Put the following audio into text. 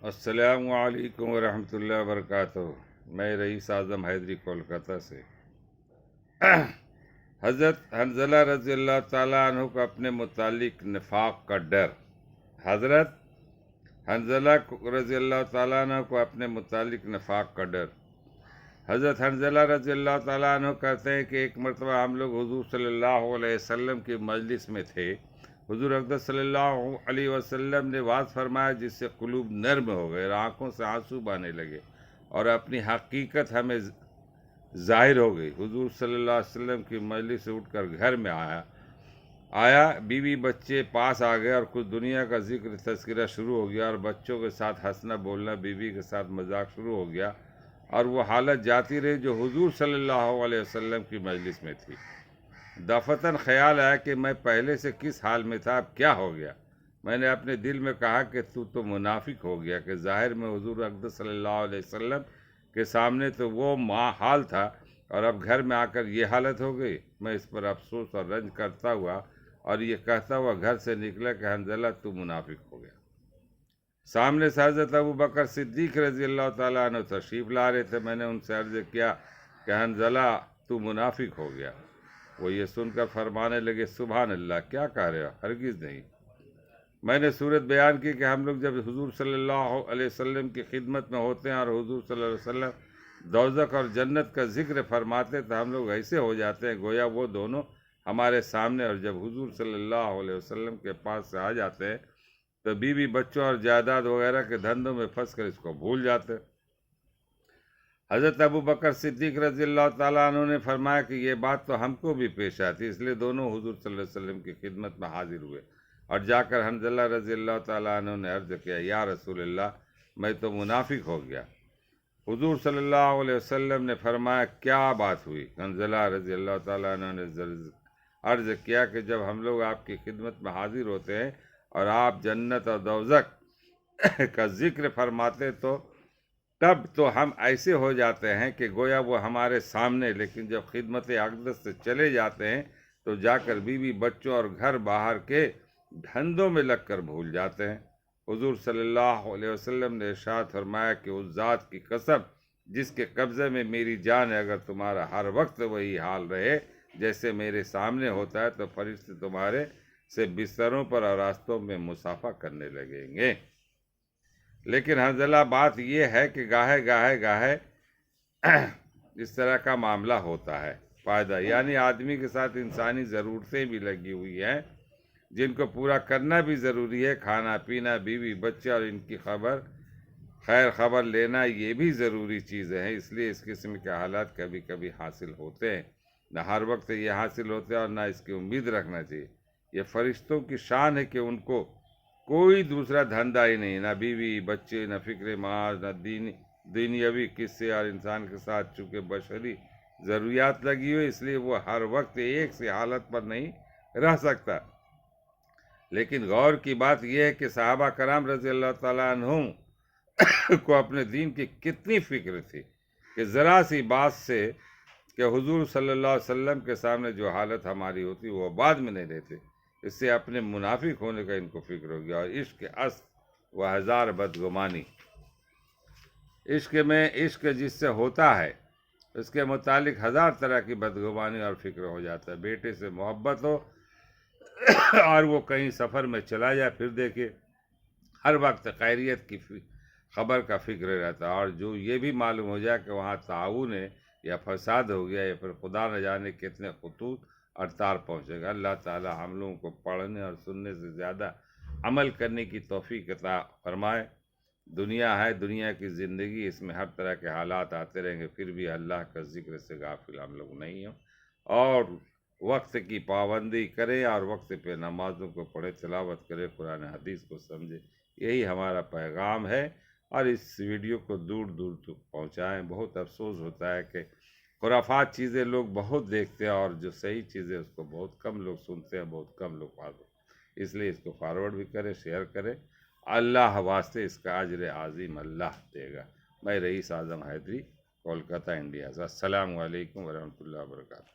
السلام علیکم ورحمۃ اللہ وبرکاتہ۔ میں رئیس اعظم حیدری کولکاتہ سے۔ حضرت حنظلہ رضی اللہ تعالیٰ عنہ کو اپنے متعلق نفاق کا ڈر۔ حضرت حنظلہ رضی اللہ تعالیٰ عنہ کو اپنے متعلق نفاق کا ڈر۔ حضرت حنظلہ رضی اللہ تعالیٰ عنہ کہتے ہیں کہ ایک مرتبہ ہم لوگ حضور صلی اللہ علیہ وسلم کی مجلس میں تھے۔ حضور اقدس صلی اللہ علیہ وسلم نے واضح فرمایا جس سے قلوب نرم ہو گئے اور آنکھوں سے آنسو بہنے لگے اور اپنی حقیقت ہمیں ظاہر ہو گئی۔ حضور صلی اللہ علیہ وسلم کی مجلس سے اٹھ کر گھر میں آیا بیوی بچے پاس آ گئے اور کچھ دنیا کا ذکر تذکرہ شروع ہو گیا اور بچوں کے ساتھ ہنسنا بولنا، بیوی کے ساتھ مذاق شروع ہو گیا اور وہ حالت جاتی رہی جو حضور صلی اللہ علیہ وسلم کی مجلس میں تھی۔ دفتن خیال آیا کہ میں پہلے سے کس حال میں تھا، اب کیا ہو گیا۔ میں نے اپنے دل میں کہا کہ تو منافق ہو گیا کہ ظاہر میں حضور اقدس صلی اللہ علیہ وسلم کے سامنے تو وہ حال تھا اور اب گھر میں آ کر یہ حالت ہو گئی۔ میں اس پر افسوس اور رنج کرتا ہوا اور یہ کہتا ہوا گھر سے نکلا کہ حنظلہ تو منافق ہو گیا۔ سامنے سے حضرت ابوبکر صدیق رضی اللہ تعالیٰ عنہ تشریف لا رہے تھے۔ میں نے ان سے عرض کیا کہ حنظلہ تو منافق ہو گیا۔ وہ یہ سن کر فرمانے لگے سبحان اللہ، کیا کہہ رہے ہو؟ ہرگز نہیں۔ میں نے صورت بیان کی کہ ہم لوگ جب حضور صلی اللہ علیہ وسلم کی خدمت میں ہوتے ہیں اور حضور صلی اللہ علیہ وسلم دوزخ اور جنت کا ذکر فرماتے تو ہم لوگ ایسے ہو جاتے ہیں گویا وہ دونوں ہمارے سامنے، اور جب حضور صلی اللہ علیہ وسلم کے پاس سے آ جاتے ہیں تو بیوی بچوں اور جائیداد وغیرہ کے دھندوں میں پھنس کر اس کو بھول جاتے ہیں۔ حضرت ابوبکر صدیق رضی اللہ تعالیٰ عنہ نے فرمایا کہ یہ بات تو ہم کو بھی پیش آتی، اس لیے دونوں حضور صلی اللہ علیہ وسلم کی خدمت میں حاضر ہوئے اور جا کر حنظلہ رضی اللہ تعالیٰ عنہ نے عرض کیا یا رسول اللہ، میں تو منافق ہو گیا۔ حضور صلی اللہ علیہ وسلم نے فرمایا کیا بات ہوئی؟ حنظلہ رضی اللہ تعالیٰ عنہ نے عرض کیا کہ جب ہم لوگ آپ کی خدمت میں حاضر ہوتے ہیں اور آپ جنت اور دوزخ کا ذکر فرماتے تب تو ہم ایسے ہو جاتے ہیں کہ گویا وہ ہمارے سامنے، لیکن جب خدمت اقدس سے چلے جاتے ہیں تو جا کر بیوی بچوں اور گھر باہر کے دھندوں میں لگ کر بھول جاتے ہیں۔ حضور صلی اللہ علیہ وسلم نے ارشاد فرمایا کہ اس ذات کی قسم جس کے قبضے میں میری جان ہے، اگر تمہارا ہر وقت وہی حال رہے جیسے میرے سامنے ہوتا ہے تو فرشتے تمہارے سے بستروں پر اور راستوں میں مسافہ کرنے لگیں گے۔ لیکن حنظلہ بات یہ ہے کہ گاہے اس طرح کا معاملہ ہوتا ہے فائدہ، یعنی آدمی کے ساتھ انسانی ضرورتیں بھی لگی ہوئی ہیں جن کو پورا کرنا بھی ضروری ہے، کھانا پینا، بیوی بچے اور ان کی خیر خبر لینا یہ بھی ضروری چیزیں ہیں۔ اس لیے اس قسم کے حالات کبھی کبھی حاصل ہوتے ہیں، نہ ہر وقت یہ حاصل ہوتے ہیں اور نہ اس کی امید رکھنا چاہیے۔ یہ فرشتوں کی شان ہے کہ ان کو کوئی دوسرا دھندا ہی نہیں، نہ بیوی بچے، نہ فکر معاش، نہ دنیاوی قصے، اور انسان کے ساتھ چونکہ بشری ضروریات لگی ہوئی اس لیے وہ ہر وقت ایک سی حالت پر نہیں رہ سکتا۔ لیکن غور کی بات یہ ہے کہ صحابہ کرام رضی اللہ تعالیٰ عنہم کو اپنے دین کی کتنی فکر تھی کہ ذرا سی بات سے کہ حضور صلی اللہ علیہ وسلم کے سامنے جو حالت ہماری ہوتی وہ بعد میں نہیں رہتے، اس سے اپنے منافق ہونے کا ان کو فکر ہو گیا۔ اور عشق اصل و ہزار بدگمانی، عشق جس سے ہوتا ہے اس کے متعلق ہزار طرح کی بدگمانی اور فکر ہو جاتا ہے۔ بیٹے سے محبت ہو اور وہ کہیں سفر میں چلا جائے پھر دیکھے ہر وقت خیریت کی خبر کا فکر رہتا ہے، اور جو یہ بھی معلوم ہو جائے کہ وہاں تعاون ہے یا فساد ہو گیا یا پھر خدا نہ جانے کتنے خطوط اور تار پہنچے گا۔ اللہ تعالی ہم لوگوں کو پڑھنے اور سننے سے زیادہ عمل کرنے کی توفیق عطا فرمائے۔ دنیا ہے، دنیا کی زندگی، اس میں ہر طرح کے حالات آتے رہیں گے، پھر بھی اللہ کا ذکر سے غافل ہم لوگ نہیں ہوں، اور وقت کی پابندی کریں اور وقت پہ نمازوں کو پڑھے، تلاوت کرے، قرآن حدیث کو سمجھے، یہی ہمارا پیغام ہے۔ اور اس ویڈیو کو دور دور تک پہنچائیں۔ بہت افسوس ہوتا ہے کہ خرافات چیزیں لوگ بہت دیکھتے ہیں اور جو صحیح چیزیں اس کو بہت کم لوگ سنتے ہیں، بہت کم لوگ پاتے ہیں، اس لیے اس کو فارورڈ بھی کریں، شیئر کریں۔ اللہ واسطے اس کا اجر عظیم اللہ دے گا۔ میں رئیس اعظم حیدری، کولکاتہ، انڈیا سے۔ السلام علیکم ورحمۃ اللہ وبرکاتہ۔